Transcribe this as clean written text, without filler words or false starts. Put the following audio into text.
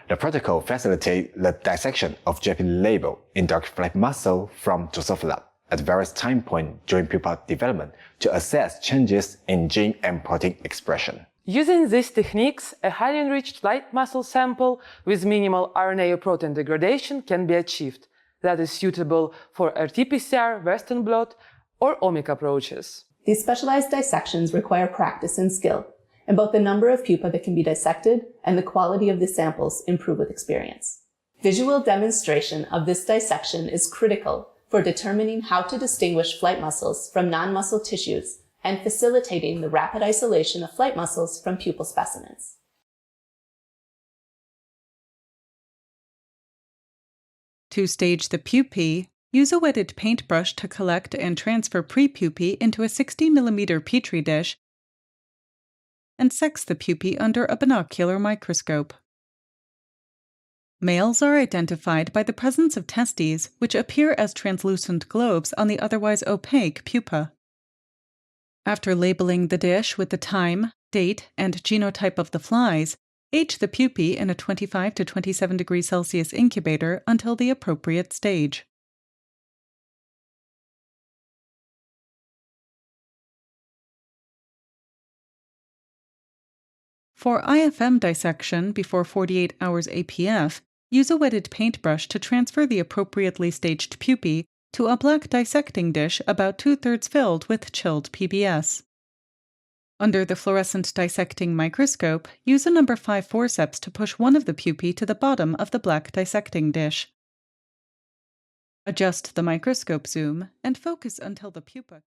The protocol facilitates the dissection of JP label in dark flight muscle from Drosophila at various time points during pupal development to assess changes in gene and protein expression. Using these techniques, a highly enriched flight muscle sample with minimal RNA or protein degradation can be achieved that is suitable for RT-PCR, Western blot, or omic approaches. These specialized dissections require practice and skill, and both the number of pupae that can be dissected and the quality of the samples improve with experience. Visual demonstration of this dissection is critical for determining how to distinguish flight muscles from non-muscle tissues and facilitating the rapid isolation of flight muscles from pupal specimens. To stage the pupae, use a wetted paintbrush to collect and transfer prepupae into a 60 mm petri dish and sex the pupae under a binocular microscope. Males are identified by the presence of testes, which appear as translucent globes on the otherwise opaque pupa. After labeling the dish with the time, date, and genotype of the flies, age the pupae in a 25 to 27 degrees Celsius incubator until the appropriate stage. For IFM dissection before 48 hours APF, use a wetted paintbrush to transfer the appropriately staged pupae to a black dissecting dish about 2/3 filled with chilled PBS. Under the fluorescent dissecting microscope, use a number 5 forceps to push one of the pupae to the bottom of the black dissecting dish. Adjust the microscope zoom and focus until the pupa